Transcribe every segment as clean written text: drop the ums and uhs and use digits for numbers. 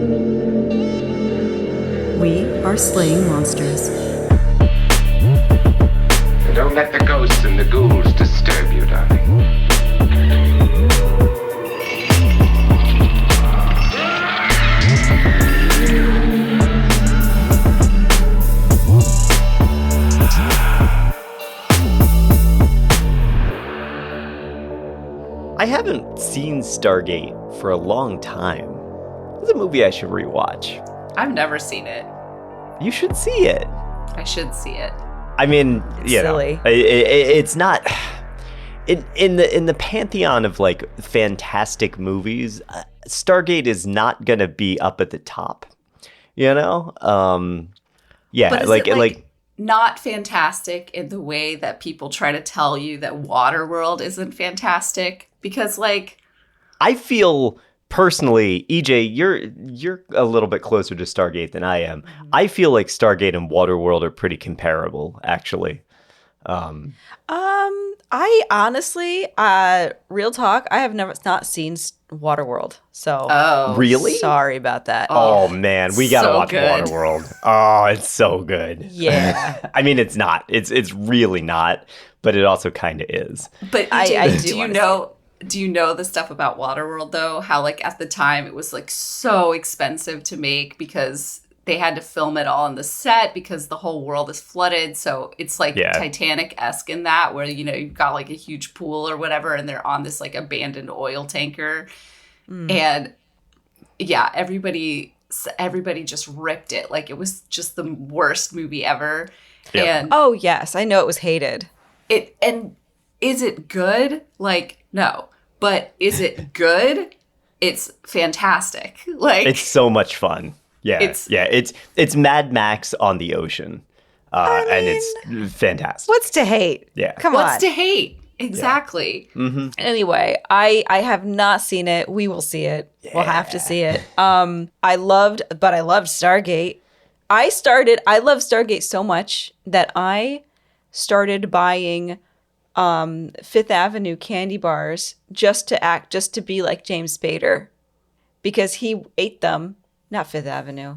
We are slaying monsters. Don't let the ghosts and the ghouls disturb you, darling. I haven't seen Stargate for a long time. It's a movie I should rewatch. I've never seen it. You should see it. I should see it. I mean, you know, silly. it's not in the pantheon of like fantastic movies. Stargate is not gonna be up at the top. You know, yeah, But is like it not fantastic in the way that people try to tell you that Waterworld isn't fantastic? Because like, I feel personally, EJ, you're a little bit closer to Stargate than I am. I feel like Stargate and Waterworld are pretty comparable, actually. I honestly, real talk, I have not seen Waterworld. So oh, Really? sorry about that. Oh man, we gotta so watch good. Waterworld. Oh, it's so good. Yeah. I mean, it's not. It's really not, but it also kind of is. But I do you wanna know? Do you know the stuff about Waterworld though? How like at the time it was like so expensive to make because they had to film it all on the set because the whole world is flooded. So it's like Yeah. Titanic-esque in that, where you know you've got like a huge pool or whatever, and they're on this like abandoned oil tanker, and yeah, everybody just ripped it. Like it was just the worst movie ever. Yep. And Oh, yes. I know it was hated. is it good? Like, no. But is it good? It's fantastic. Like It's so much fun. Yeah, It's- it's Mad Max on the ocean, and it's fantastic. What's to hate? Yeah. Come on. what's to hate? Exactly. Anyway, I have not seen it. We will see it. We'll have to see it. I loved Stargate. I love Stargate so much that I started buying Fifth Avenue candy bars just to be like James Spader, because he ate them. Not Fifth Avenue.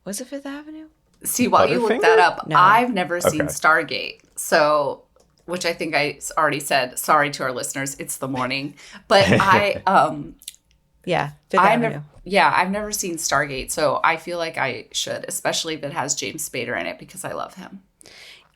Was it Fifth Avenue? See, while you look that up, No. I've never seen Okay. Stargate. So, which I think I already said, sorry to our listeners, it's the morning. But Yeah, Fifth Avenue. I've never seen Stargate. So I feel like I should, especially if it has James Spader in it, because I love him.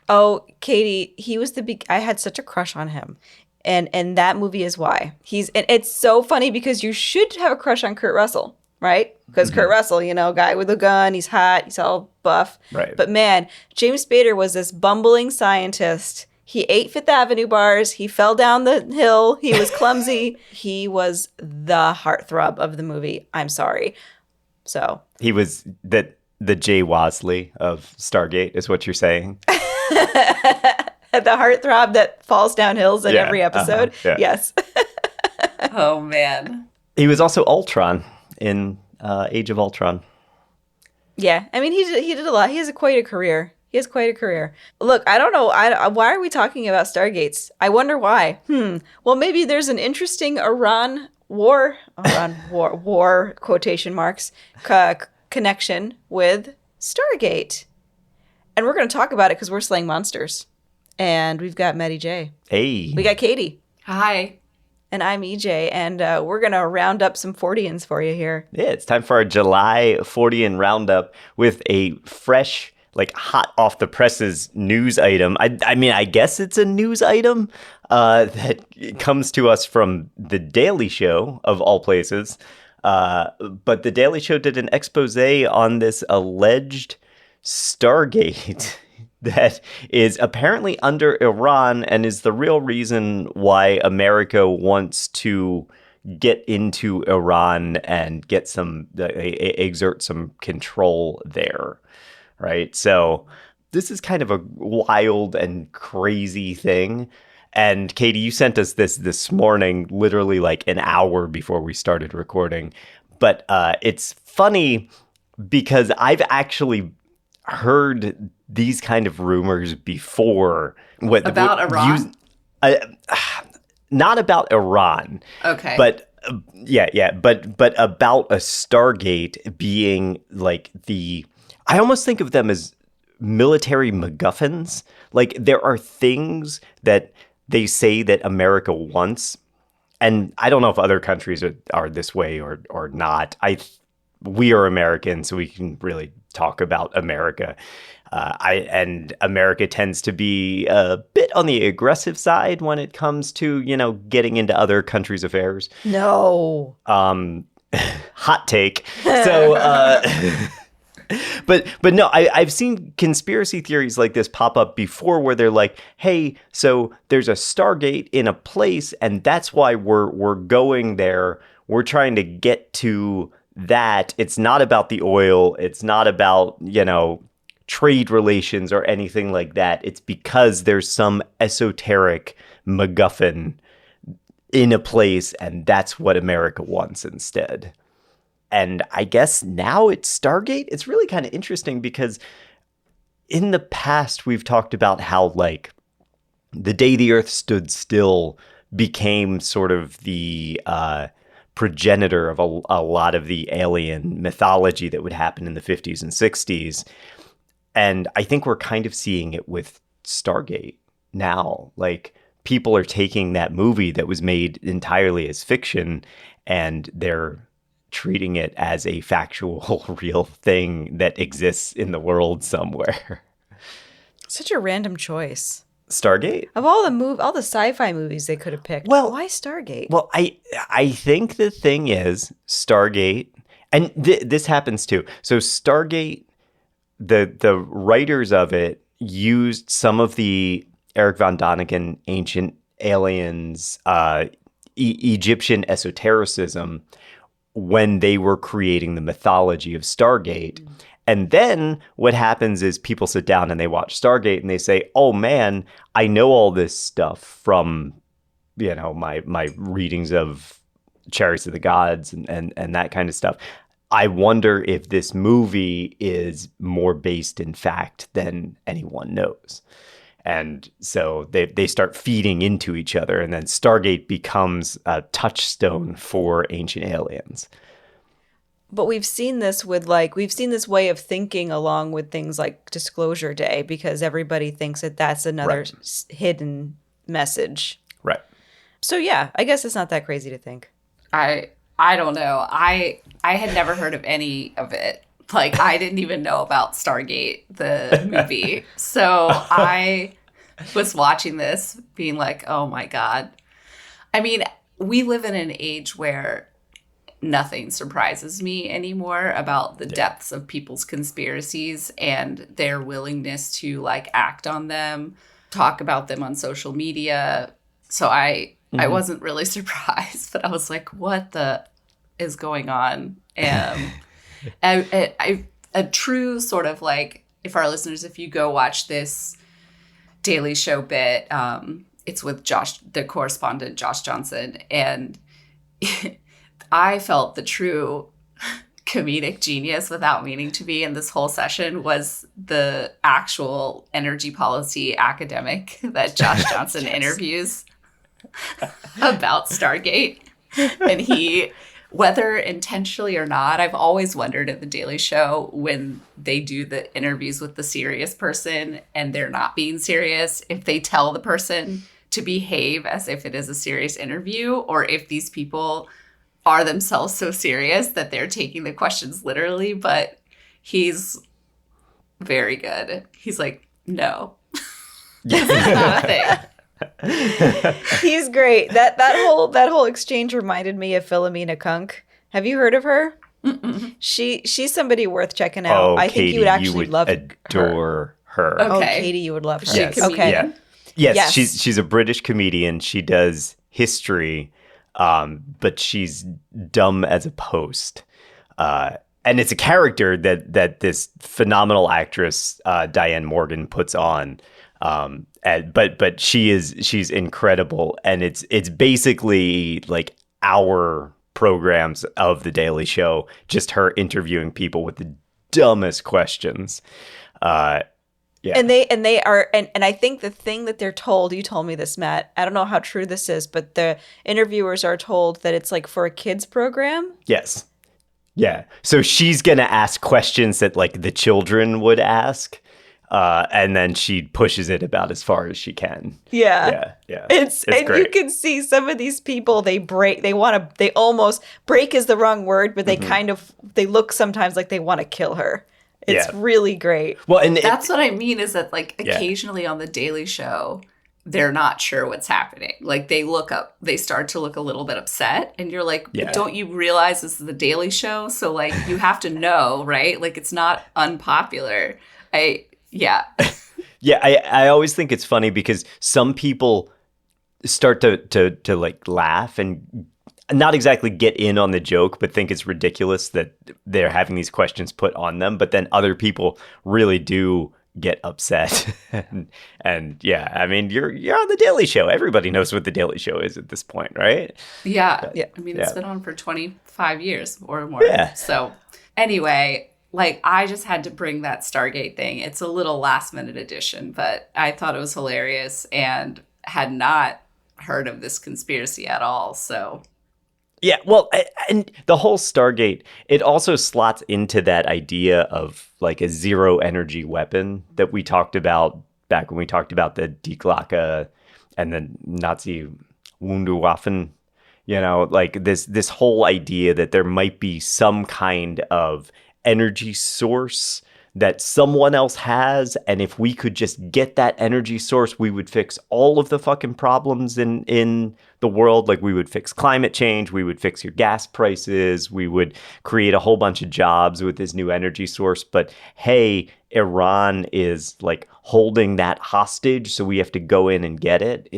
Oh, Katie, he was I had such a crush on him. And that movie is why. And it's so funny because you should have a crush on Kurt Russell, right? Because Kurt Russell, you know, guy with a gun, he's hot, he's all buff. Right. But man, James Spader was this bumbling scientist. He ate Fifth Avenue bars, he fell down the hill, he was clumsy. He was the heartthrob of the movie. I'm sorry. So He was the Jay Wasley of Stargate, is what you're saying. the heartthrob that falls down hills in Yeah, every episode. yeah. Yes. Oh, man. He was also Ultron in Age of Ultron. Yeah, I mean, he did a lot. He has quite a career. Look, I don't know. Why are we talking about Stargates? I wonder why. Well, maybe there's an interesting Iran war quotation marks connection with Stargate, and we're going to talk about it because we're slaying monsters, and we've got Maddie J. Hey. We got Katie. Hi. And I'm EJ, and we're going to round up some Forteans for you here. Yeah, it's time for our July Fortean Roundup with a fresh, like hot off the presses news item. I mean, I guess it's a news item that comes to us from The Daily Show, of all places. But The Daily Show did an expose on this alleged Stargate that is apparently under Iran and is the real reason why America wants to get into Iran and get exert some control there, right? So this is kind of a wild and crazy thing. And Katie, you sent us this morning, literally like an hour before we started recording. But it's funny because I've actually heard these kind of rumors before. About Iran? Not about Iran. Okay. But but about a Stargate being like I almost think of them as military MacGuffins. Like there are things that they say that America wants, and I don't know if other countries are this way or not. We are American, so we can really talk about America. And America tends to be a bit on the aggressive side when it comes to, getting into other countries' affairs. No. Hot take. So, but no, I've seen conspiracy theories like this pop up before where they're like, hey, so there's a Stargate in a place and that's why we're going there. We're trying to get to that. It's not about the oil. It's not about, trade relations or anything like that. It's because there's some esoteric MacGuffin in a place, and that's what America wants instead. And I guess now it's Stargate. It's really kind of interesting because in the past, we've talked about how, like, the day the Earth stood still became sort of the progenitor of a lot of the alien mythology that would happen in the 50s and 60s. And I think we're kind of seeing it with Stargate now. Like, people are taking that movie that was made entirely as fiction and they're treating it as a factual, real thing that exists in the world somewhere. Such a random choice. Stargate? Of all the sci-fi movies they could have picked, why Stargate? Well, I think the thing is Stargate, and this happens too. So Stargate, the writers of it used some of the Eric von Däniken Ancient Aliens, Egyptian esotericism when they were creating the mythology of Stargate. Mm. And then what happens is people sit down and they watch Stargate and they say, oh man, I know all this stuff from, my readings of Chariots of the Gods and that kind of stuff. I wonder if this movie is more based in fact than anyone knows. And so they start feeding into each other, and then Stargate becomes a touchstone for Ancient Aliens. But we've seen this way of thinking along with things like Disclosure Day, because everybody thinks that that's another hidden message. Right. So yeah, I guess it's not that crazy to think. I don't know. I had never heard of any of it. Like, I didn't even know about Stargate, the movie. So I was watching this being like, oh my God. I mean, we live in an age where nothing surprises me anymore about the depths of people's conspiracies and their willingness to like act on them, talk about them on social media. So I wasn't really surprised, but I was like, what the is going on? A true sort of like, if our listeners, if you go watch this Daily Show bit, it's with the correspondent Josh Johnson, and I felt the true comedic genius without meaning to be in this whole session was the actual energy policy academic that Josh Johnson interviews about Stargate. And he, whether intentionally or not, I've always wondered at the Daily Show when they do the interviews with the serious person and they're not being serious, if they tell the person to behave as if it is a serious interview, or if these people are themselves so serious that they're taking the questions literally. But he's very good. He's like, no, this is not a thing. He's great. That whole exchange reminded me of Philomena Kunk. Have you heard of her? Mm-mm. She's somebody worth checking out. Oh, I Katie, think you would actually love adore her. Okay. Oh, Katie, you would love her. Yes. Okay. Yeah. Yes, she's a British comedian. She does history, but she's dumb as a post. And it's a character that this phenomenal actress Diane Morgan puts on. But she's incredible, and it's basically like our programs of the Daily Show, just her interviewing people with the dumbest questions. Yeah. And they are, and I think the thing that they're told, you told me this, Matt, I don't know how true this is, but the interviewers are told that it's like for a kids program. Yes. Yeah. So she's going to ask questions that like the children would ask. And then she pushes it about as far as she can. Yeah. Yeah. It's and great. you can see some of these people, they almost break is the wrong word, but they they look sometimes like they want to kill her. It's really great. Well, and that's what I mean is that like occasionally on the Daily Show, they're not sure what's happening. Like they start to look a little bit upset, and you're like, don't you realize this is the Daily Show? So like you have to know, right? Like it's not unpopular. Yeah, I always think it's funny because some people start to like laugh and not exactly get in on the joke, but think it's ridiculous that they're having these questions put on them. But then other people really do get upset. and yeah, I mean, you're on the Daily Show. Everybody knows what the Daily Show is at this point, right? Yeah. I mean, it's been on for 25 years or more. Yeah. So anyway, like I just had to bring that Stargate thing. It's a little last minute addition, but I thought it was hilarious and had not heard of this conspiracy at all. So yeah, well, and the whole Stargate, it also slots into that idea of like a zero energy weapon that we talked about back when we talked about the Die Glocke and the Nazi Wunderwaffen, like this whole idea that there might be some kind of energy source that someone else has, and if we could just get that energy source, we would fix all of the fucking problems in the world. Like we would fix climate change, we would fix your gas prices, we would create a whole bunch of jobs with this new energy source. But hey, Iran is like holding that hostage, so we have to go in and get it.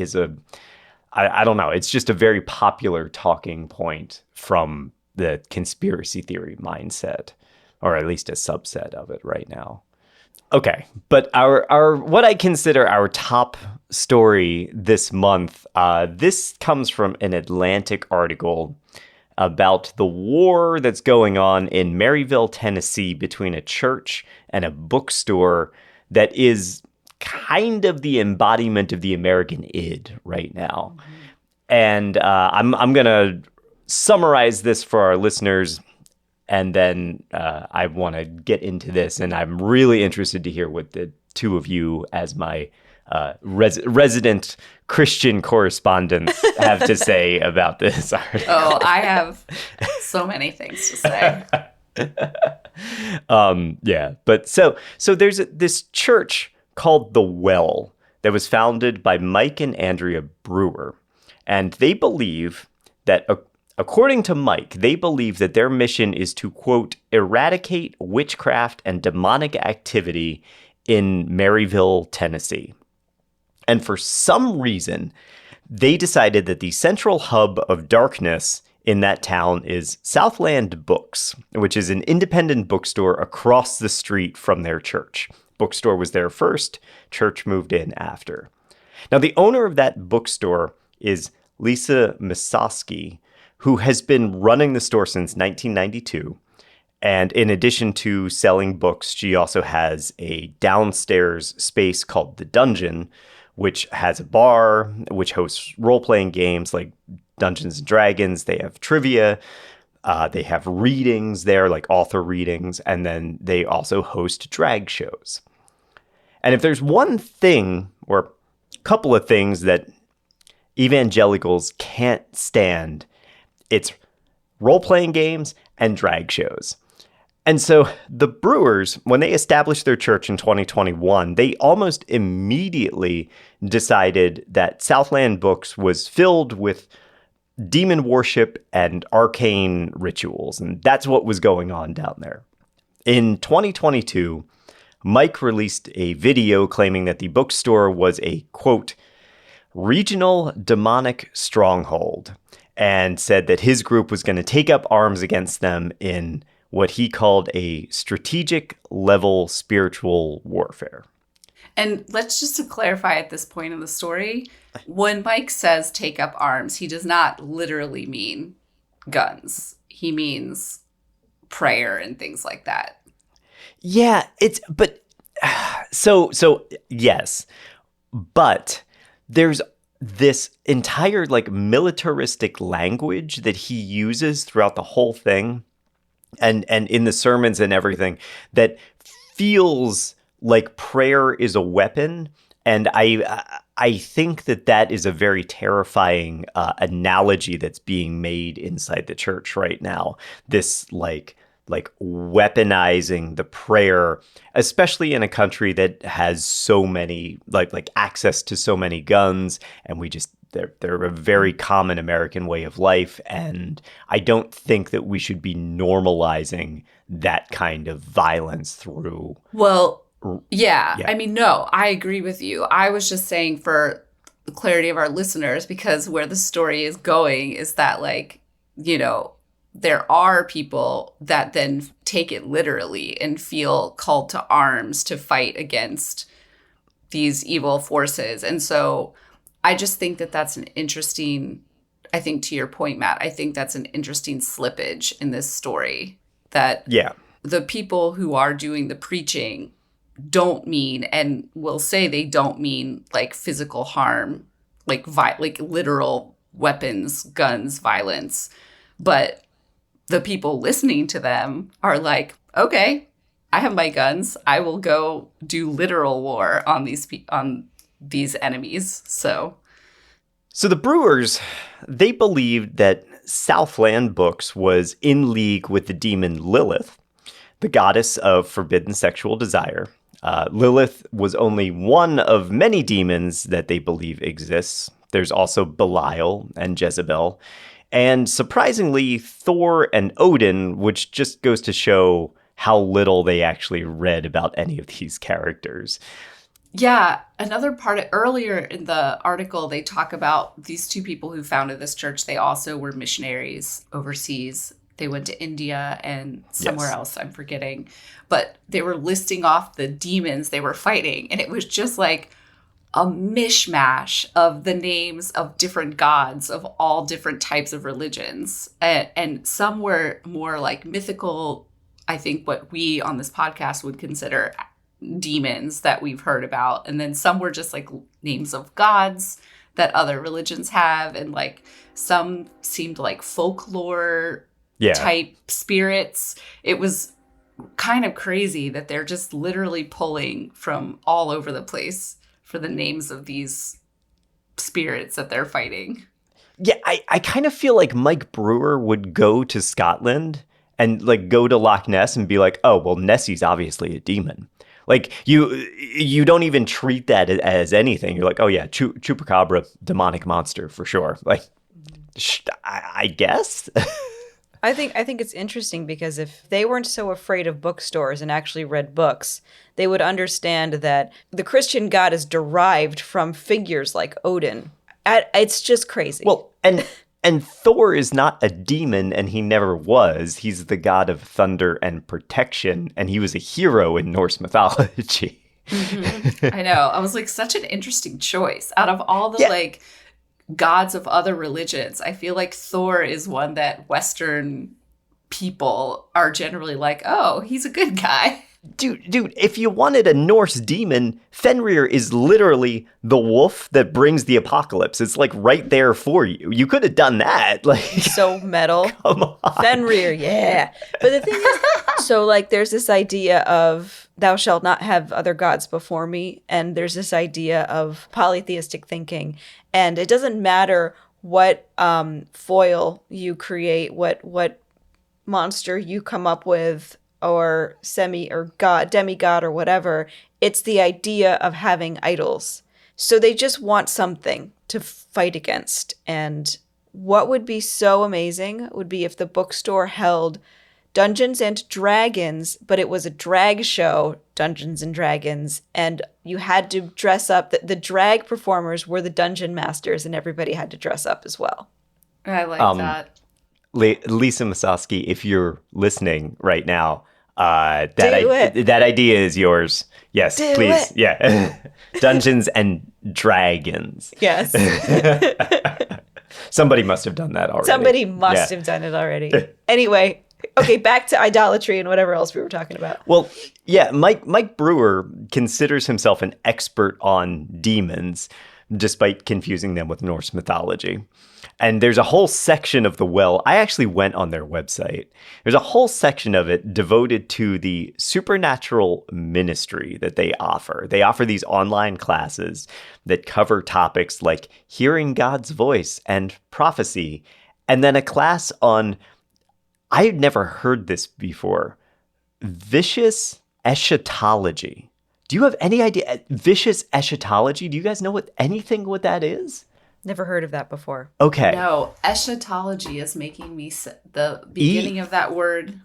I don't know, it's just a very popular talking point from the conspiracy theory mindset, or at least a subset of it right now. Okay, but our what I consider our top story this month, this comes from an Atlantic article about the war that's going on in Maryville, Tennessee, between a church and a bookstore that is kind of the embodiment of the American id right now. Mm-hmm. And I'm going to summarize this for our listeners, and then I want to get into this, and I'm really interested to hear what the two of you, as my resident Christian correspondents, have to say about this article. Oh, I have so many things to say. But so there's this church called The Well that was founded by Mike and Andrea Brewer, and they believe that according to Mike, they believe that their mission is to, quote, eradicate witchcraft and demonic activity in Maryville, Tennessee. And for some reason, they decided that the central hub of darkness in that town is Southland Books, which is an independent bookstore across the street from their church. Bookstore was there first, church moved in after. Now, the owner of that bookstore is Lisa Misowski, who has been running the store since 1992. And in addition to selling books, she also has a downstairs space called The Dungeon, which has a bar, which hosts role-playing games like Dungeons and Dragons. They have trivia. They have readings there, like author readings. And then they also host drag shows. And if there's one thing, or a couple of things that evangelicals can't stand, it's role-playing games and drag shows. And so the Brewers, when they established their church in 2021, they almost immediately decided that Southland Books was filled with demon worship and arcane rituals. And that's what was going on down there. In 2022, Mike released a video claiming that the bookstore was a, quote, regional demonic stronghold, and said that his group was going to take up arms against them in what he called a strategic level spiritual warfare. And let's just to clarify at this point in the story, when Mike says take up arms, he does not literally mean guns. He means prayer and things like that. Yeah, but So yes, but there's this entire like militaristic language that he uses throughout the whole thing, and in the sermons and everything, that feels like prayer is a weapon. And I think that is a very terrifying analogy that's being made inside the church right now. This like weaponizing the prayer, especially in a country that has so many like access to so many guns, and they're a very common American way of life, and I don't think that we should be normalizing that kind of violence through. Well, yeah. Yeah. I mean, no, I agree with you. I was just saying for the clarity of our listeners, because where the story is going is that, like, you know, there are people that then take it literally and feel called to arms to fight against these evil forces. And so I just think that that's an interesting, I think to your point, Matt, I think that's an interesting slippage in this story, that the people who are doing the preaching don't mean, and will say they don't mean, like physical harm, like literal weapons, guns, violence. But the people listening to them are like, okay, I have my guns. I will go do literal war on these enemies. So the Brewers, they believed that Southland Books was in league with the demon Lilith, the goddess of forbidden sexual desire. Lilith was only one of many demons that they believe exists. There's also Belial and Jezebel, and surprisingly, Thor and Odin, which just goes to show how little they actually read about any of these characters. yeah, another part earlier in the article, they talk about these two people who founded this church. They also were missionaries overseas. They went to India and somewhere else, I'm forgetting. But they were listing off the demons they were fighting. And it was just like a mishmash of the names of different gods of all different types of religions. And some were more like mythical, I think what we on this podcast would consider demons that we've heard about. And then some were just like names of gods that other religions have. And like some seemed like folklore type spirits. It was kind of crazy that they're just literally pulling from all over the place for the names of these spirits that they're fighting. Yeah, I kind of feel like Mike Brewer would go to Scotland and like go to Loch Ness and be like, oh, well, Nessie's obviously a demon. Like you don't even treat that as anything. You're like, oh yeah, Chupacabra, demonic monster for sure. Like, I guess. I think it's interesting because if they weren't so afraid of bookstores and actually read books, they would understand that the Christian God is derived from figures like Odin. It's just crazy. Well, and Thor is not a demon, and he never was. He's the god of thunder and protection, and he was a hero in Norse mythology. I know. I was like, such an interesting choice. Out of all the like gods of other religions, I feel like Thor is one that Western people are generally like, oh, he's a good guy. Dude, if you wanted a Norse demon, Fenrir is literally the wolf that brings the apocalypse. It's like right there for you. You could have done that. Like, so metal. Come on. Fenrir, yeah. But the thing is, so like there's this idea of thou shalt not have other gods before me. And there's this idea of polytheistic thinking. And it doesn't matter what foil you create, what monster you come up with, or semi or god, demigod or whatever. It's the idea of having idols. So they just want something to fight against. And what would be so amazing would be if the bookstore held Dungeons and Dragons, but it was a drag show, Dungeons and Dragons, and you had to dress up. The drag performers were the dungeon masters, and everybody had to dress up as well. I like that. Lisa Masowski, if you're listening right now, that idea is yours. Yes, Do please. it. Yeah. Dungeons and Dragons. Yes. Somebody must have done that already. Somebody must have done it already. Anyway, Okay, back to idolatry and whatever else we were talking about. Well, yeah, Mike Brewer considers himself an expert on demons, despite confusing them with Norse mythology. And there's a whole section of The Well. I actually went on their website. There's a whole section of it devoted to the supernatural ministry that they offer. They offer these online classes that cover topics like hearing God's voice and prophecy, and then a class on, I had never heard this before, vicious eschatology. Do you have any idea? Vicious eschatology? Do you guys know anything what that is? Never heard of that before. Okay. No, eschatology is making me the beginning of that word.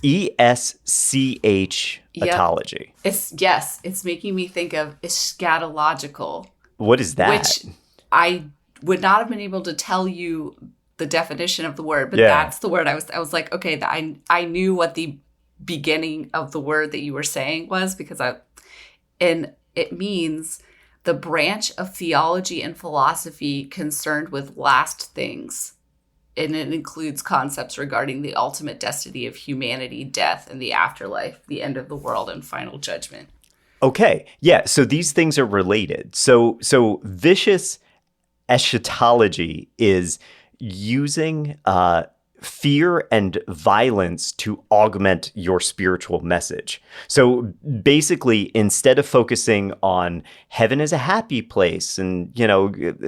ESCH etology. It's making me think of eschatological. What is that? Which I would not have been able to tell you the definition of the word, but Yeah. that's the word I was like, okay, I knew what the beginning of the word that you were saying was, because and it means the branch of theology and philosophy concerned with last things. And it includes concepts regarding the ultimate destiny of humanity, death, and the afterlife, the end of the world, and final judgment. Okay. Yeah. So these things are related. So vicious eschatology is using fear and violence to augment your spiritual message. So basically, instead of focusing on heaven is a happy place and,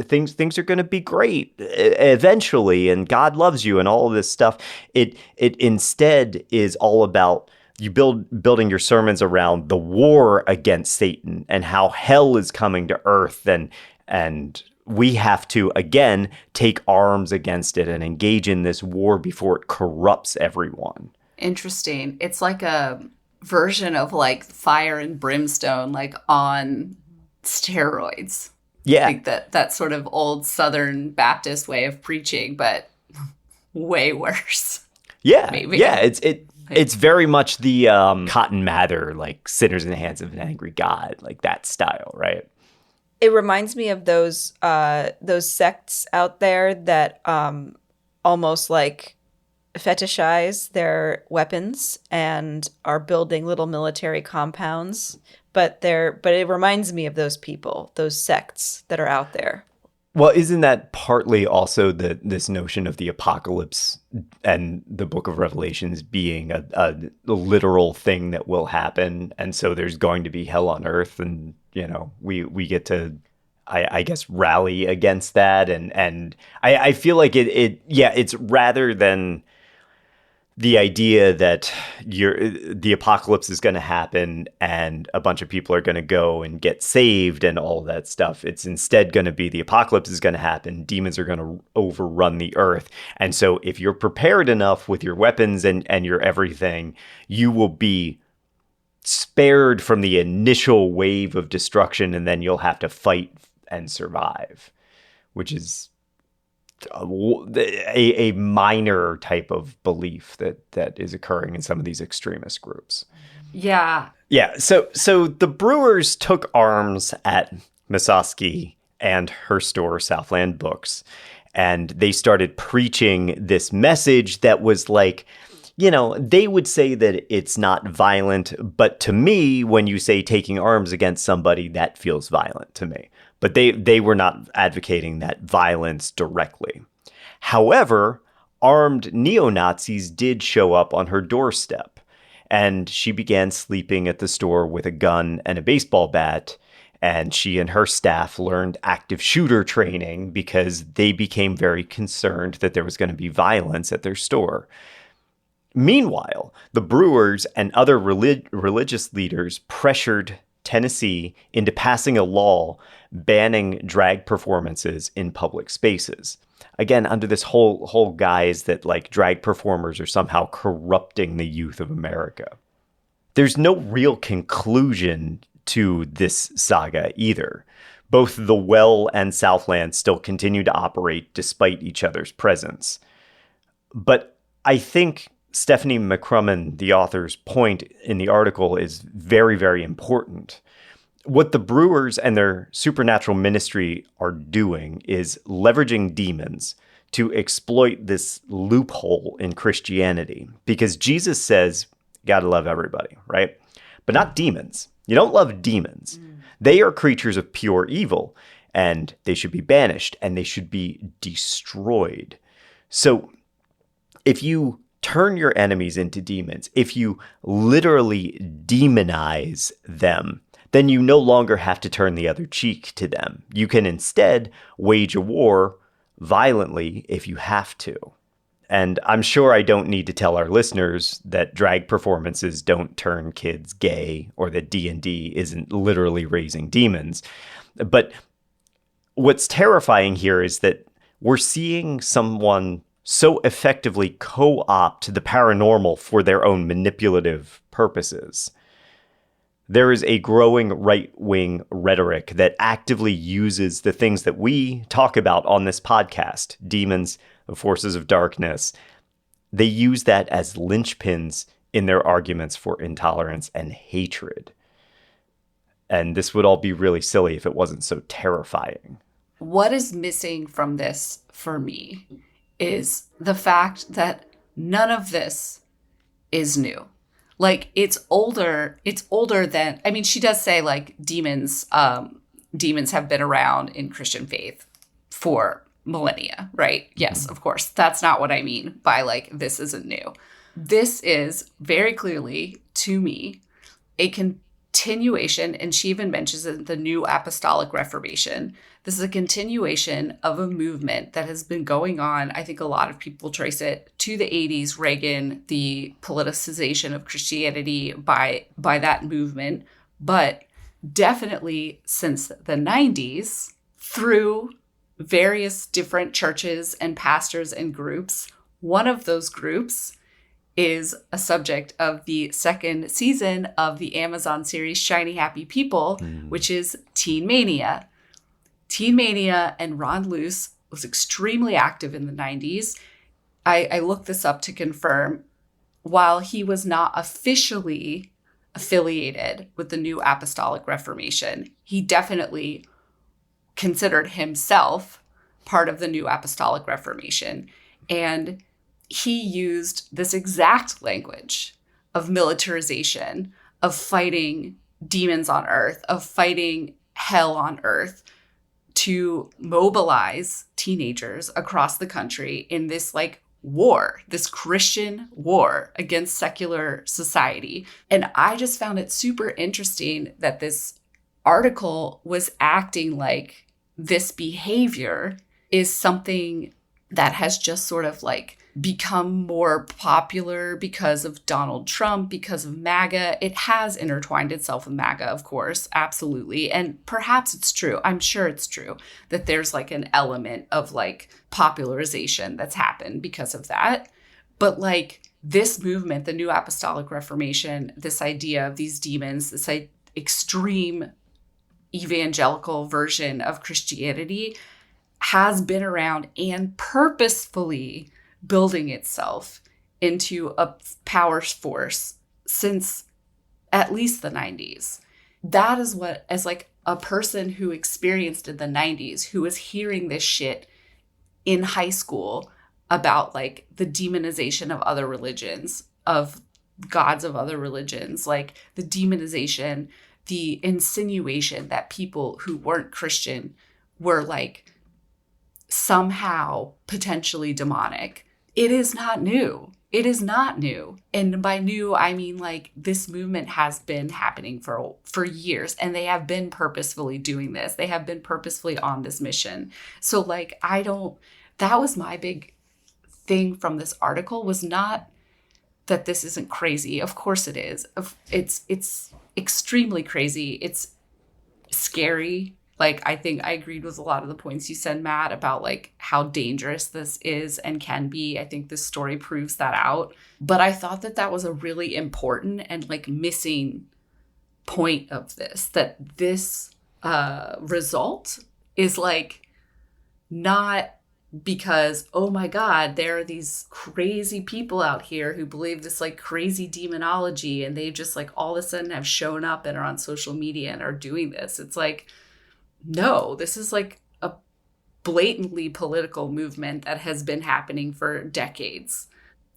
things are going to be great eventually and God loves you and all of this stuff, it instead is all about you building your sermons around the war against Satan and how hell is coming to earth and we have to, again, take arms against it and engage in this war before it corrupts everyone. Interesting. It's like a version of like fire and brimstone, like on steroids. Yeah. Like that sort of old Southern Baptist way of preaching, but way worse. Yeah. Maybe. Yeah. It's very much the Cotton Mather, like sinners in the hands of an angry God, like that style, right? It reminds me of those sects out there that almost like fetishize their weapons and are building little military compounds. But it reminds me of those people, those sects that are out there. Well, isn't that partly also this notion of the apocalypse and the book of Revelations being a literal thing that will happen? And so there's going to be hell on earth and, we get to, I guess, rally against that. And I feel like it's rather than the idea that the apocalypse is going to happen and a bunch of people are going to go and get saved and all that stuff. It's instead going to be the apocalypse is going to happen. Demons are going to overrun the earth. And so if you're prepared enough with your weapons and your everything, you will be spared from the initial wave of destruction, and then you'll have to fight and survive, which is a minor type of belief that is occurring in some of these extremist groups. Yeah. Yeah. So the Brewers took arms at Misosky and her store, Southland Books, and they started preaching this message that was like, they would say that it's not violent, but to me, when you say taking arms against somebody, that feels violent to me. But they were not advocating that violence directly. However, armed neo-Nazis did show up on her doorstep, and she began sleeping at the store with a gun and a baseball bat, and she and her staff learned active shooter training because they became very concerned that there was going to be violence at their store. Meanwhile, the Brewers and other religious leaders pressured Tennessee into passing a law banning drag performances in public spaces. Again, under this whole guise that like drag performers are somehow corrupting the youth of America. There's no real conclusion to this saga either. Both the Well and Southland still continue to operate despite each other's presence. But I think Stephanie McCrummen, the author's point in the article, is very, very important. What the Brewers and their supernatural ministry are doing is leveraging demons to exploit this loophole in Christianity, because Jesus says, you got to love everybody, right? But not demons. You don't love demons. They are creatures of pure evil, and they should be banished, and they should be destroyed. So if you turn your enemies into demons, if you literally demonize them, then you no longer have to turn the other cheek to them. You can instead wage a war violently if you have to. And I'm sure I don't need to tell our listeners that drag performances don't turn kids gay, or that D&D isn't literally raising demons. But what's terrifying here is that we're seeing someone so effectively co-opt the paranormal for their own manipulative purposes. There is a growing right-wing rhetoric that actively uses the things that we talk about on this podcast, demons, the forces of darkness. They use that as linchpins in their arguments for intolerance and hatred. And this would all be really silly if it wasn't so terrifying. What is missing from this for me is the fact that none of this is new. Like, it's older than, I mean, she does say like demons have been around in Christian faith for millennia, right? Yes, of course. That's not what I mean by like, this isn't new. This is very clearly, to me, a continuation, and she even mentions it, the New Apostolic Reformation. This is a continuation of a movement that has been going on. I think a lot of people trace it to the 80s, Reagan, the politicization of Christianity by that movement, but definitely since the 90s, through various different churches and pastors and groups. One of those groups is a subject of the second season of the Amazon series Shiny Happy People, which is Teen Mania. Teen Mania and Ron Luce was extremely active in the 90s. I looked this up to confirm. While he was not officially affiliated with the New Apostolic Reformation, he definitely considered himself part of the New Apostolic Reformation. And he used this exact language of militarization, of fighting demons on earth, of fighting hell on earth, to mobilize teenagers across the country in this like war, this Christian war against secular society. And I just found it super interesting that this article was acting like this behavior is something that has just sort of like become more popular because of Donald Trump, because of MAGA. It has intertwined itself with MAGA, of course, absolutely. And perhaps it's true. I'm sure it's true that there's like an element of like popularization that's happened because of that. But like this movement, the New Apostolic Reformation, this idea of these demons, this extreme evangelical version of Christianity has been around and purposefully building itself into a power force since at least the 90s. That is what, as like a person who experienced in the 90s, who was hearing this shit in high school about like the demonization of other religions, of gods of other religions, like the demonization, the insinuation that people who weren't Christian were like somehow potentially demonic. It is not new. It is not new. And by new, I mean like this movement has been happening for years, and they have been purposefully doing this. They have been purposefully on this mission. So like, that was my big thing from this article, was not that this isn't crazy. Of course it is. It's extremely crazy. It's scary. Like, I think I agreed with a lot of the points you said, Matt, about like how dangerous this is and can be. I think this story proves that out. But I thought that was a really important and like missing point of this, that this result is like not because, oh my God, there are these crazy people out here who believe this like crazy demonology, and they just like all of a sudden have shown up and are on social media and are doing this. It's like, no, this is like a blatantly political movement that has been happening for decades.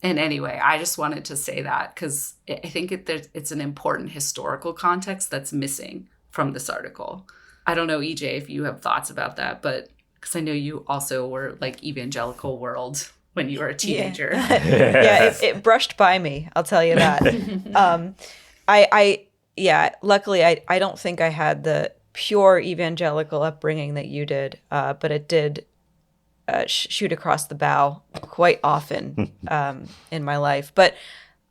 And anyway, I just wanted to say that because I think it's an important historical context that's missing from this article. I don't know, EJ, if you have thoughts about that, but because I know you also were like evangelical world when you were a teenager. Yeah, it brushed by me. I'll tell you that. Luckily, I don't think I had the pure evangelical upbringing that you did, but it did shoot across the bow quite often in my life. But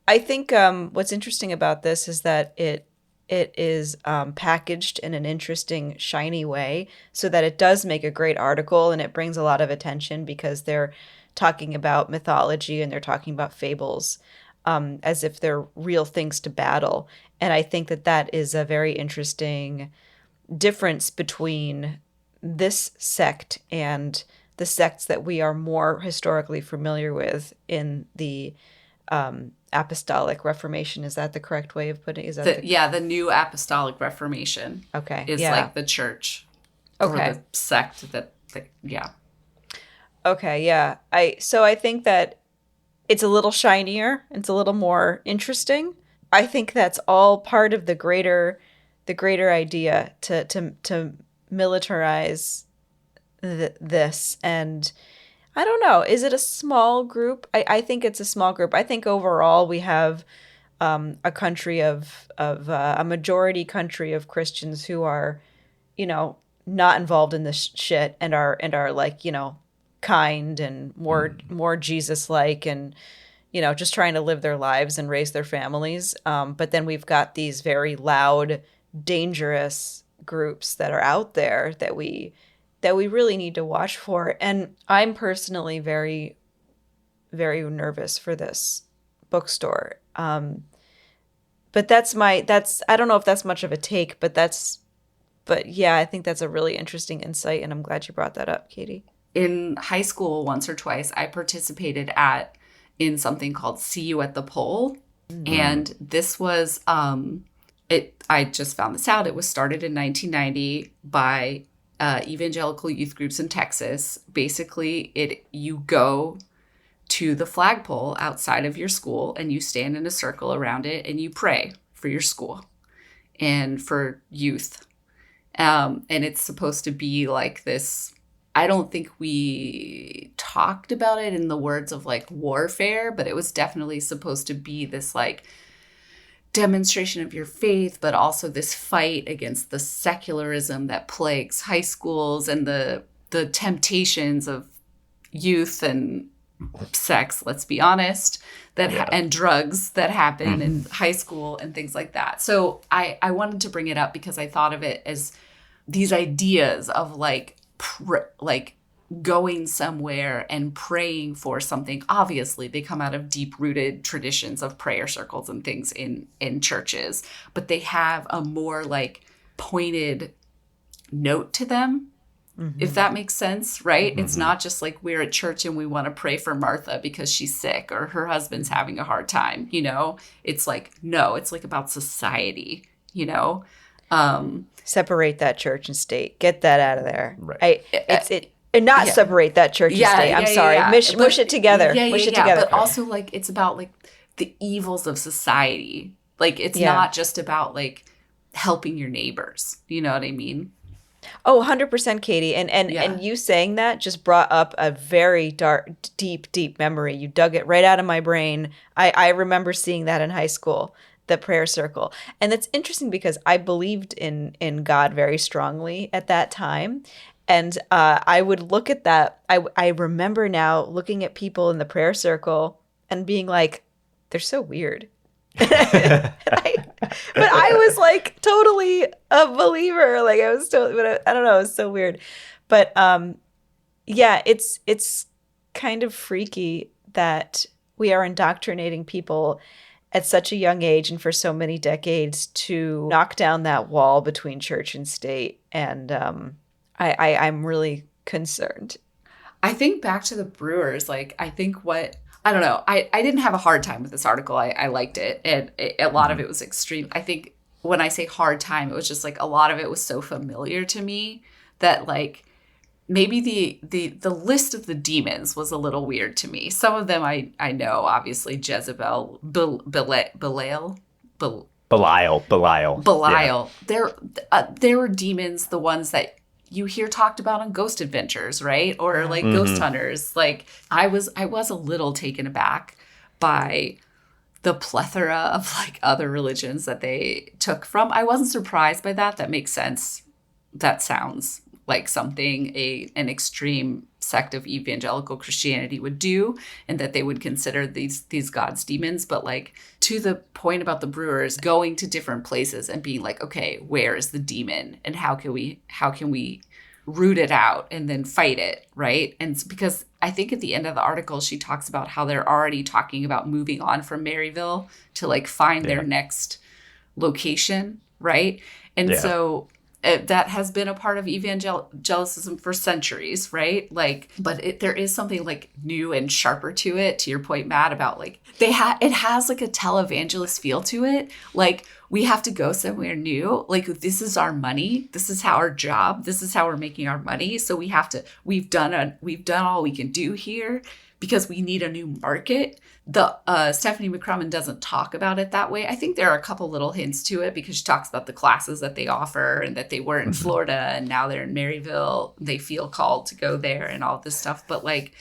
I think what's interesting about this is that it is packaged in an interesting, shiny way so that it does make a great article, and it brings a lot of attention because they're talking about mythology and they're talking about fables as if they're real things to battle. And I think that is a very interesting difference between this sect and the sects that we are more historically familiar with in the Apostolic Reformation. Is that the correct way of putting it? Is that the new Apostolic Reformation. Okay. Is like the church. Okay. Or the sect that yeah. Okay, yeah. So I think that it's a little shinier. It's a little more interesting. I think that's all part of the greater idea to militarize this. And I don't know, is it a small group? I think it's a small group. I think overall we have a country of a majority country of Christians who are, not involved in this shit and are like, kind and more Jesus-like and, just trying to live their lives and raise their families. But then we've got these very loud, dangerous groups that are out there that we really need to watch for. And I'm personally very, very nervous for this bookstore. But I don't know if that's much of a take, but yeah, I think that's a really interesting insight. And I'm glad you brought that up, Katie. In high school, once or twice, I participated in something called See You at the Pole. Mm-hmm. And this was, I just found this out. It was started in 1990 by evangelical youth groups in Texas. Basically, you go to the flagpole outside of your school and you stand in a circle around it and you pray for your school and for youth. And it's supposed to be like this. I don't think we talked about it in the words of like warfare, but it was definitely supposed to be this like demonstration of your faith, but also this fight against the secularism that plagues high schools and the temptations of youth and sex, let's be honest, and drugs that happen in high school and things like that. So I wanted to bring it up because I thought of it as these ideas of like going somewhere and praying for something. Obviously, they come out of deep-rooted traditions of prayer circles and things in churches, but they have a more like pointed note to them, if that makes sense, right? Mm-hmm. It's not just like we're at church and we want to pray for Martha because she's sick or her husband's having a hard time, It's like, no, it's like about society, Separate that church and state. Get that out of there. Right. Separate that church and state. I'm sorry. Yeah. Mush it together. Mush it together. But also like it's about like the evils of society. Like it's not just about like helping your neighbors. You know what I mean? Oh, 100%, Katie. And you saying that just brought up a very dark, deep memory. You dug it right out of my brain. I remember seeing that in high school. The prayer circle. And that's interesting because I believed in God very strongly at that time. And I would look at that. I remember now looking at people in the prayer circle and being like, they're so weird. But I was like totally a believer. Like I was totally, but I don't know. It was so weird. But it's kind of freaky that we are indoctrinating people at such a young age and for so many decades to knock down that wall between church and state. And I'm really concerned. I think back to the Brewers, like I don't know. I didn't have a hard time with this article. I liked it. And a lot of it was extreme. I think when I say hard time, it was just like a lot of it was so familiar to me that like maybe the list of the demons was a little weird to me. Some of them I know, obviously Jezebel, Belial. Belial. Yeah. Belial. There were demons, the ones that you hear talked about on Ghost Adventures, right? Or like Ghost Hunters. Like I was a little taken aback by the plethora of like other religions that they took from. I wasn't surprised by that. That makes sense. That sounds like something an extreme sect of evangelical Christianity would do, and that they would consider these gods demons. But like, to the point about the brewers going to different places and being like, okay, where is the demon, and how can we root it out and then fight it, right? And because I think at the end of the article she talks about how they're already talking about moving on from Maryville to like find their next location, right? And so that has been a part of evangelicalism for centuries, right? Like, but there is something like new and sharper to it. To your point, Matt, about like it has like a televangelist feel to it. Like, we have to go somewhere new. Like, this is our money. This is our job. This is how we're making our money. So we've done all we can do here because we need a new market. The Stephanie McCrummen doesn't talk about it that way. I think there are a couple little hints to it because she talks about the classes that they offer and that they were in Florida and now they're in Maryville. They feel called to go there and all this stuff. But like,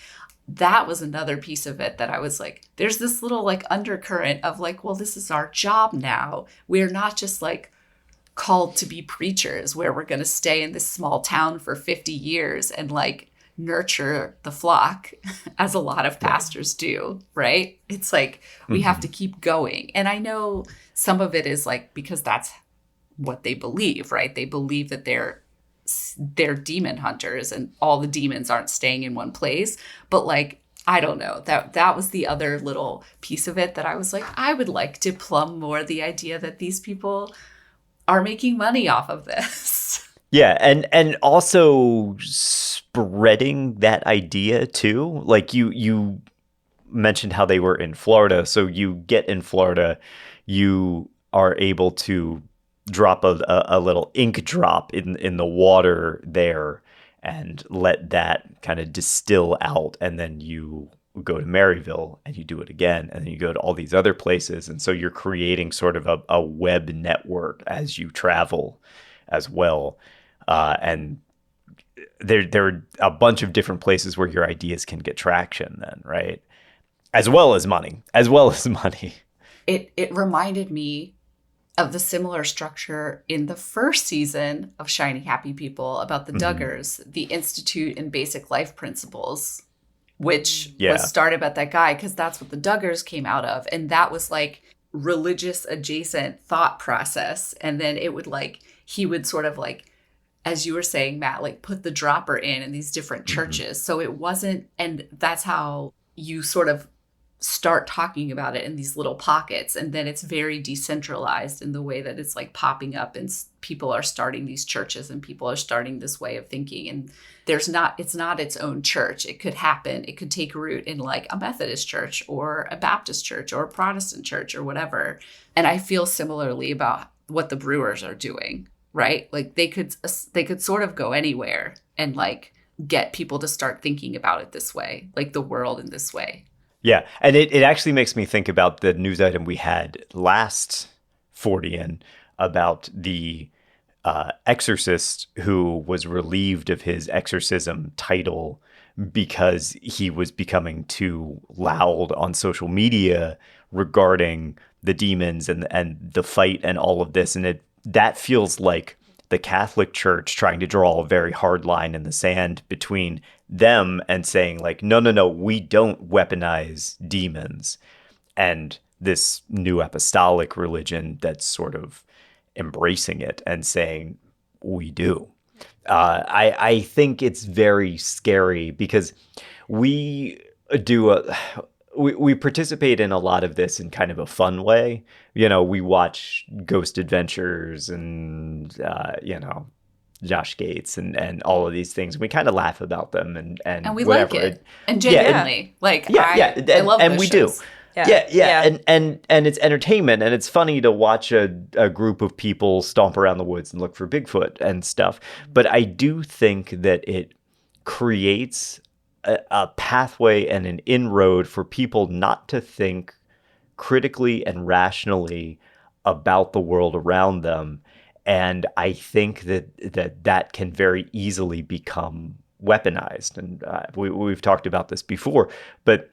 that was another piece of it that I was like, there's this little like undercurrent of like, well, this is our job now. We're not just like called to be preachers where we're going to stay in this small town for 50 years and like nurture the flock as a lot of pastors do, right? It's like we have to keep going. And I know some of it is like because that's what they believe, right? They believe that they're demon hunters and all the demons aren't staying in one place. But like, I don't know, that was the other little piece of it that I was like, I would like to plumb more the idea that these people are making money off of this. Yeah, and also spreading that idea too. Like you mentioned how they were in Florida, so you get in Florida, you are able to drop a little ink drop in the water there and let that kind of distill out, and then you go to Maryville and you do it again, and then you go to all these other places, and so you're creating sort of a web network as you travel as well. And there are a bunch of different places where your ideas can get traction then, right? As well as money. It reminded me of the similar structure in the first season of Shiny Happy People about the Duggars, the Institute and Basic Life Principles, which was started by that guy because that's what the Duggars came out of. And that was like religious adjacent thought process. And then it would like, he would sort of like, as you were saying, Matt, like put the dropper in these different churches. So it wasn't, and that's how you sort of start talking about it in these little pockets. And then it's very decentralized in the way that it's like popping up and people are starting these churches and people are starting this way of thinking. And it's not its own church. It could happen. It could take root in like a Methodist church or a Baptist church or a Protestant church or whatever. And I feel similarly about what the Brewers are doing. Right? Like they could sort of go anywhere and like get people to start thinking about it this way, like the world in this way. Yeah. And it actually makes me think about the news item we had last Fortean about the exorcist who was relieved of his exorcism title because he was becoming too loud on social media regarding the demons and the fight and all of this. And that feels like the Catholic Church trying to draw a very hard line in the sand between them and saying like, no, we don't weaponize demons. And this new apostolic religion that's sort of embracing it and saying, we do. I think it's very scary because we participate in a lot of this in kind of a fun way. You know, we watch Ghost Adventures and, Josh Gates and all of these things. We kind of laugh about them and we whatever. like it. And genuinely, I love and those we shows. do. Yeah. And it's entertainment, and it's funny to watch a group of people stomp around the woods and look for Bigfoot and stuff. But I do think that it creates a pathway and an inroad for people not to think critically and rationally about the world around them. And I think that can very easily become weaponized. And we've talked about this before, but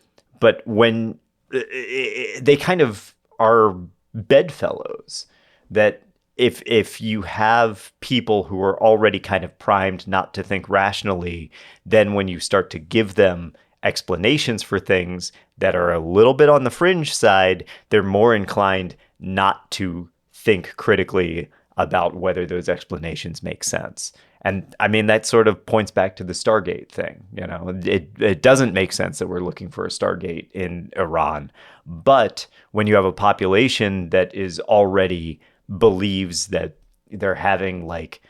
when they kind of are bedfellows, that if you have people who are already kind of primed not to think rationally, then when you start to give them explanations for things that are a little bit on the fringe side, they're more inclined not to think critically about whether those explanations make sense. And I mean, that sort of points back to the Stargate thing. You know, it doesn't make sense that we're looking for a Stargate in Iran. But when you have a population that is already believes that they're having like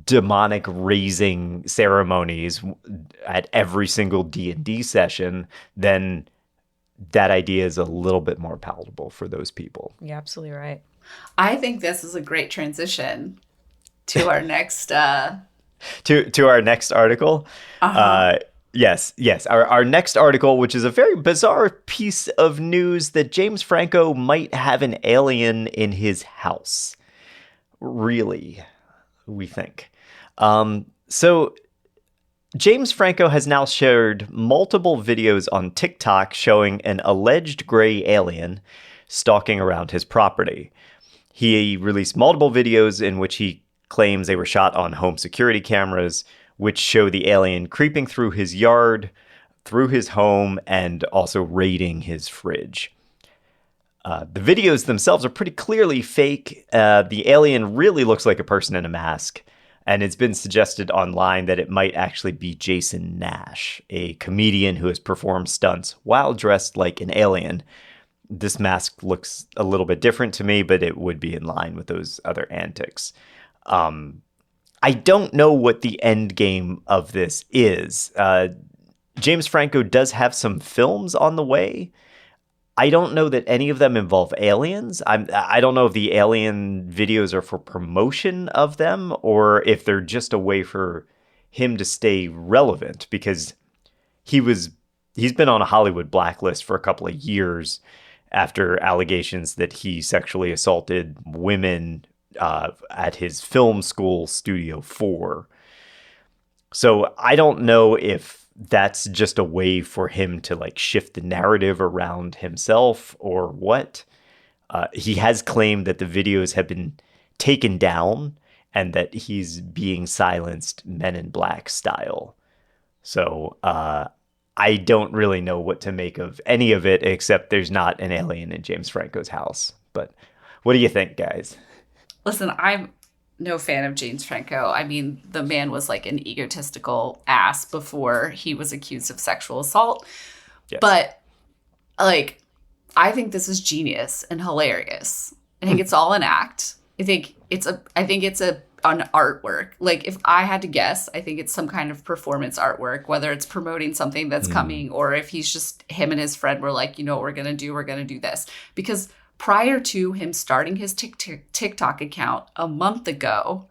demonic raising ceremonies at every single D&D session, then that idea is a little bit more palatable for those people. You're absolutely right. I think this is a great transition to our next to our next article. Yes. Our next article, which is a very bizarre piece of news that James Franco might have an alien in his house. Really, we think. So James Franco has now shared multiple videos on TikTok showing an alleged gray alien stalking around his property. He released multiple videos in which he claims they were shot on home security cameras, which show the alien creeping through his yard, through his home, and also raiding his fridge. The videos themselves are pretty clearly fake. The alien really looks like a person in a mask, and it's been suggested online that it might actually be Jason Nash, a comedian who has performed stunts while dressed like an alien. This mask looks a little bit different to me, but it would be in line with those other antics. I don't know what the end game of this is. James Franco does have some films on the way. I don't know that any of them involve aliens. I don't know if the alien videos are for promotion of them or if they're just a way for him to stay relevant, because he's been on a Hollywood blacklist for a couple of years after allegations that he sexually assaulted women at his film school, Studio 4. So I don't know if that's just a way for him to like shift the narrative around himself or what. He has claimed that the videos have been taken down and that he's being silenced Men in Black style. So I don't really know what to make of any of it, except there's not an alien in James Franco's house. But what do you think, guys? Listen, I'm no fan of James Franco. I mean, the man was like an egotistical ass before he was accused of sexual assault. Yes. But like, I think this is genius and hilarious. I think it's all an act. I think it's an artwork. Like, if I had to guess, I think it's some kind of performance artwork, whether it's promoting something that's coming or if he's just, him and his friend were like, you know what we're going to do this. Because prior to him starting his TikTok account a month ago,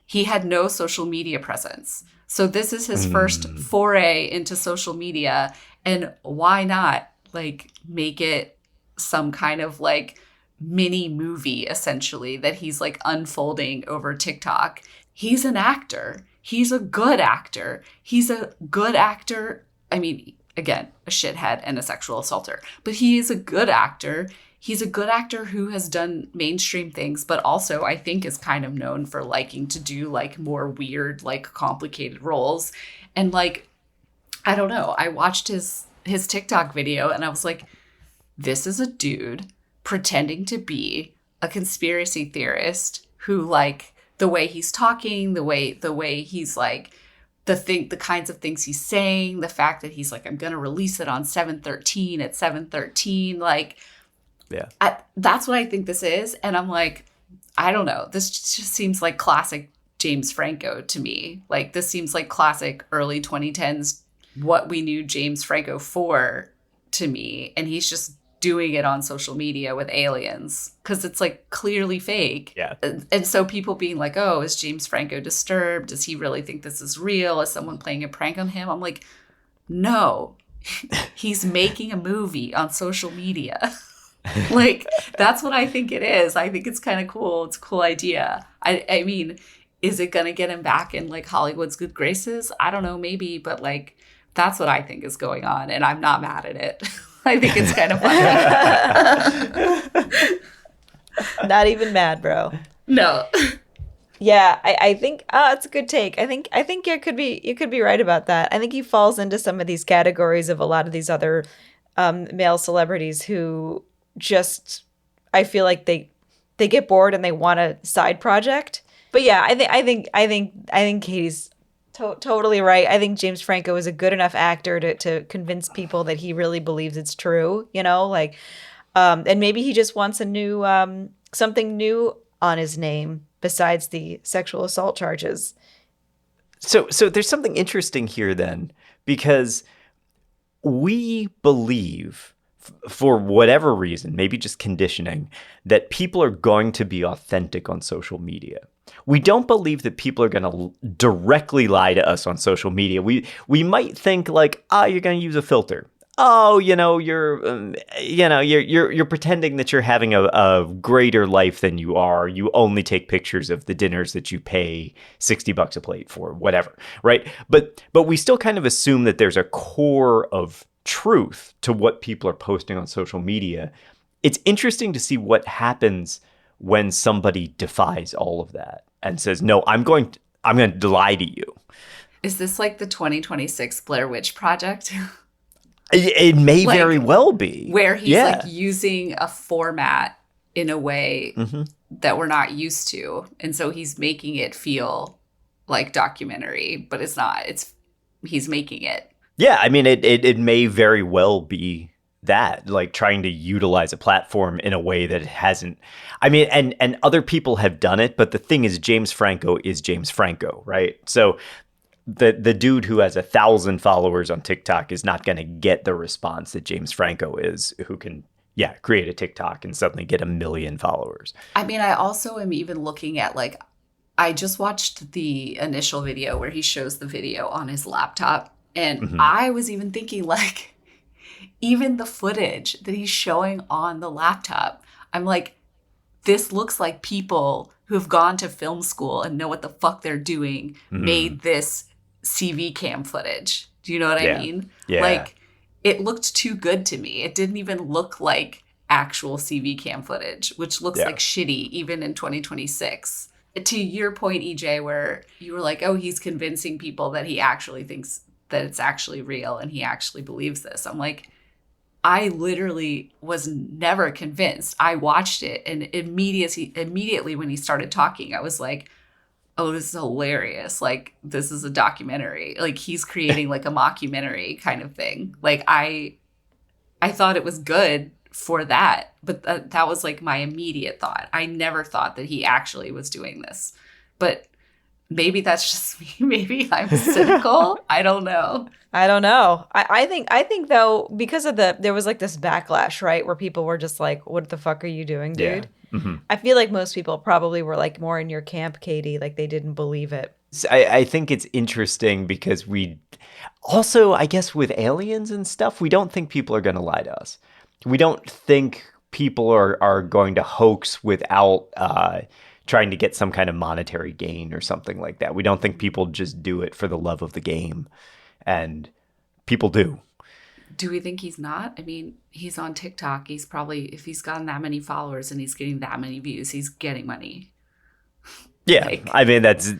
he had no social media presence. So this is his first foray into social media. And why not like make it some kind of like mini movie, essentially, that he's like unfolding over TikTok. He's an actor. He's a good actor. I mean, again, a shithead and a sexual assaulter, but he is a good actor. He's a good actor who has done mainstream things, but also I think is kind of known for liking to do like more weird, like complicated roles. And like, I don't know, I watched his TikTok video and I was like, this is a dude pretending to be a conspiracy theorist who, like, the way he's talking, the way he's like, the kinds of things he's saying, the fact that he's like, I'm going to release it on 7/13 at 7/13, like, yeah, that's what I think this is. And I'm like, I don't know. This just seems like classic James Franco to me. Like, this seems like classic early 2010s, what we knew James Franco for to me. And he's just doing it on social media with aliens because it's like clearly fake. Yeah. And so people being like, oh, is James Franco disturbed? Does he really think this is real? Is someone playing a prank on him? I'm like, no, he's making a movie on social media. Like, that's what I think it is. I think it's kind of cool. It's a cool idea. I mean, is it going to get him back in like Hollywood's good graces? I don't know, maybe, but like, that's what I think is going on. And I'm not mad at it. I think it's kind of funny. Not even mad, bro. No. Yeah, I think it's a good take. I think you could be right about that. I think he falls into some of these categories of a lot of these other male celebrities who just, I feel like they get bored and they want a side project. But yeah, I think Katie's totally right. I think James Franco is a good enough actor to convince people that he really believes it's true, you know, like, and maybe he just wants a new, something new on his name besides the sexual assault charges. So there's something interesting here then, because we believe, for whatever reason, maybe just conditioning, that people are going to be authentic on social media. We don't believe that people are going to directly lie to us on social media. We might think like, you're going to use a filter. Oh, you're pretending that you're having a greater life than you are. You only take pictures of the dinners that you pay $60 a plate for, whatever, right? But we still kind of assume that there's a core of truth to what people are posting on social media. It's interesting to see what happens when somebody defies all of that and says, no, I'm going to lie to you. Is this like the 2026 Blair Witch Project? It may very well be. Where he's like using a format in a way that we're not used to. And so he's making it feel like documentary, but it's not. He's making it. Yeah, I mean, it may very well be that, like trying to utilize a platform in a way that it hasn't. I mean, and other people have done it, but the thing is, James Franco is James Franco, right? So the dude who has 1,000 followers on TikTok is not going to get the response that James Franco is, who can, create a TikTok and suddenly get 1 million followers. I mean, I also am even looking at like, I just watched the initial video where he shows the video on his laptop. And I was even thinking like, even the footage that he's showing on the laptop, I'm like, this looks like people who have gone to film school and know what the fuck they're doing made this CV cam footage. Do you know what I mean? Yeah. Like, it looked too good to me. It didn't even look like actual CV cam footage, which looks like shitty even in 2026. To your point, EJ, where you were like, oh, he's convincing people that he actually thinks that it's actually real and he actually believes this. I'm like, I literally was never convinced. I watched it and immediately when he started talking, I was like, oh, this is hilarious. Like, this is a documentary. Like, he's creating like a mockumentary kind of thing. Like, I thought it was good for that, but that was like my immediate thought. I never thought that he actually was doing this. But maybe that's just me. Maybe I'm cynical. I don't know. I think though, because of there was like this backlash, right? Where people were just like, what the fuck are you doing, dude? Yeah. Mm-hmm. I feel like most people probably were like more in your camp, Katie. Like they didn't believe it. I think it's interesting because we also, I guess with aliens and stuff, we don't think people are going to lie to us. We don't think people are going to hoax without trying to get some kind of monetary gain or something like that. We don't think people just do it for the love of the game. And people do. Do we think he's not? I mean, he's on TikTok. He's probably, if he's gotten that many followers and he's getting that many views, he's getting money. Yeah, like, I mean, that's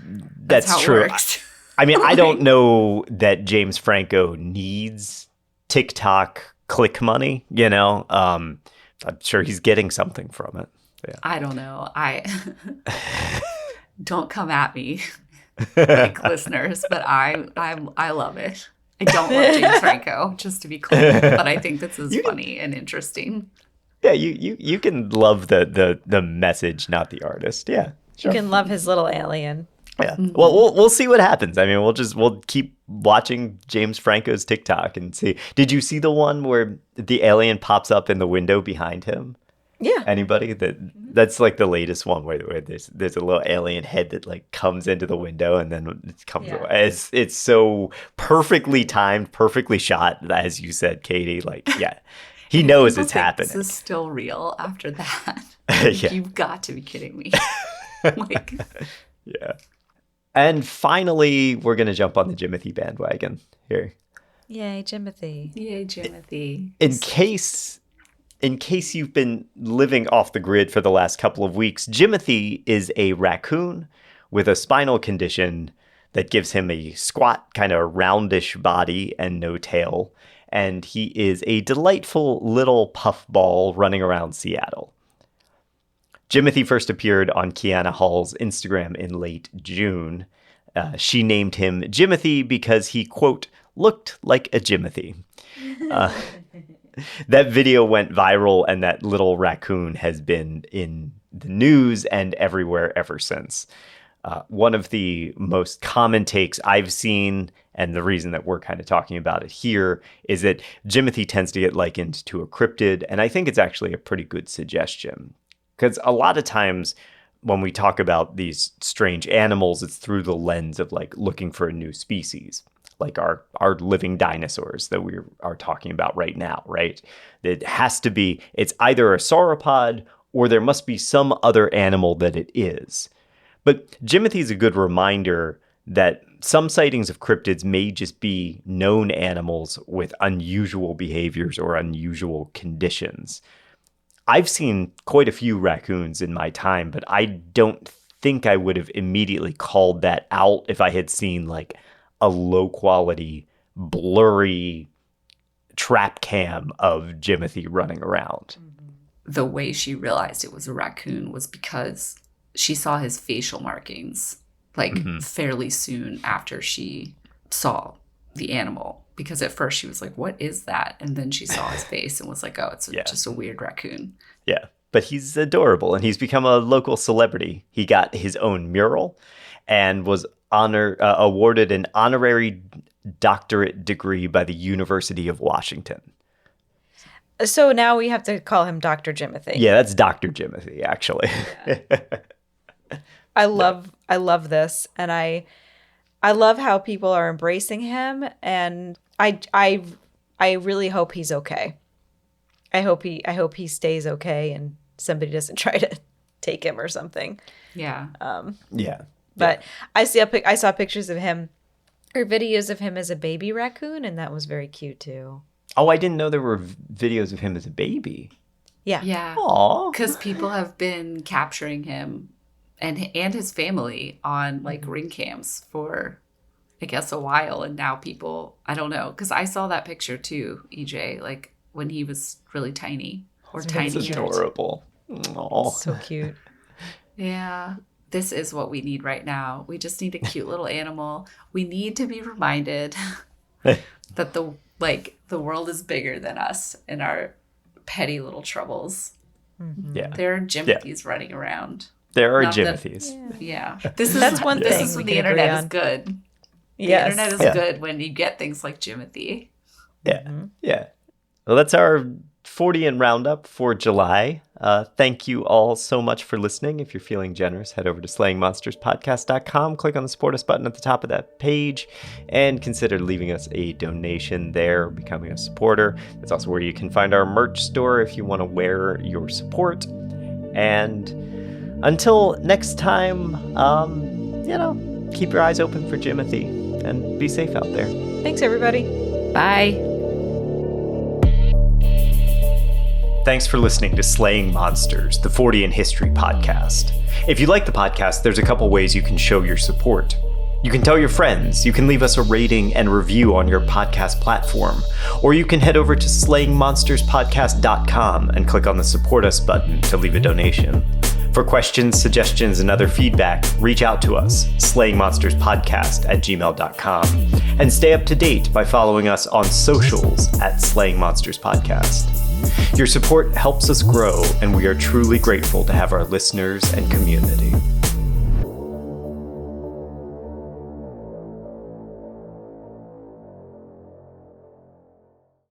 how true. It works. I mean, I don't know that James Franco needs TikTok click money, I'm sure he's getting something from it. Yeah. I don't know. Don't come at me, like listeners, but I love it. I don't love James Franco, just to be clear, but I think this is funny and interesting. Yeah, you can love the message, not the artist. Yeah, sure. You can love his little alien. Yeah. Well, we'll see what happens. I mean, we'll keep watching James Franco's TikTok and see. Did you see the one where the alien pops up in the window behind him? Yeah. Anybody? That's like the latest one where there's a little alien head that like comes into the window and then it comes away. It's so perfectly timed, perfectly shot, as you said, Katie. Like, yeah. He knows it's happening. This is still real after that. Yeah. You've got to be kidding me. Like, Yeah. And finally, we're going to jump on the Jimothy bandwagon here. Yay, Jimothy. yay, Jimothy. In case you've been living off the grid for the last couple of weeks, Jimothy is a raccoon with a spinal condition that gives him a squat, kind of roundish body and no tail. And he is a delightful little puffball running around Seattle. Jimothy first appeared on Kiana Hall's Instagram in late June. She named him Jimothy because he, quote, looked like a Jimothy. That video went viral, and that little raccoon has been in the news and everywhere ever since. One of the most common takes I've seen, and the reason that we're kind of talking about it here, is that Jimothy tends to get likened to a cryptid, and I think it's actually a pretty good suggestion. Because a lot of times when we talk about these strange animals, it's through the lens of like looking for a new species, like our living dinosaurs that we are talking about right now, right? It has to be, it's either a sauropod or there must be some other animal that it is. But Jimothy is a good reminder that some sightings of cryptids may just be known animals with unusual behaviors or unusual conditions. I've seen quite a few raccoons in my time, but I don't think I would have immediately called that out if I had seen like a low quality, blurry trap cam of Jimothy running around. The way she realized it was a raccoon was because she saw his facial markings like fairly soon after she saw the animal. Because at first she was like, what is that? And then she saw his face and was like, oh, it's just a weird raccoon. Yeah, but he's adorable and he's become a local celebrity. He got his own mural and was awarded an honorary doctorate degree by the University of Washington. So now we have to call him Dr. Jimothy. Yeah, that's Dr. Jimothy, actually. Yeah. I love this, and I love how people are embracing him, and I really hope he's okay. I hope he stays okay, and somebody doesn't try to take him or something. Yeah. Yeah. But I saw pictures of him or videos of him as a baby raccoon, and that was very cute too. Oh, I didn't know there were videos of him as a baby. Yeah. Yeah. Aww. Because people have been capturing him and his family on like ring cams for, I guess, a while. And now people, I don't know, because I saw that picture too, EJ, like when he was really tiny or tiny. That's adorable. Aww. So cute. Yeah. This is what we need right now. We just need a cute little animal. We need to be reminded that the world is bigger than us and our petty little troubles. Yeah. There are Jimothys running around. There are Not Jimothys. Yeah. That's one This thing is we when can the agree internet on. is good. The Yes. internet is good when you get things like Jimothy. Yeah. Yeah. Well, that's our Fortean Roundup for July. Thank you all so much for listening. If you're feeling generous, head over to slayingmonsterspodcast.com, click on the support us button at the top of that page, and consider leaving us a donation there, becoming a supporter. That's also where you can find our merch store if you want to wear your support. And until next time, keep your eyes open for Jimothy and be safe out there. Thanks, everybody. Bye. Thanks for listening to Slaying Monsters, the Fortean History Podcast. If you like the podcast, there's a couple ways you can show your support. You can tell your friends, you can leave us a rating and review on your podcast platform, or you can head over to slayingmonsterspodcast.com and click on the Support Us button to leave a donation. For questions, suggestions, and other feedback, reach out to us, slayingmonsterspodcast@gmail.com, and stay up to date by following us on socials at Slaying Monsters Podcast. Your support helps us grow, and we are truly grateful to have our listeners and community.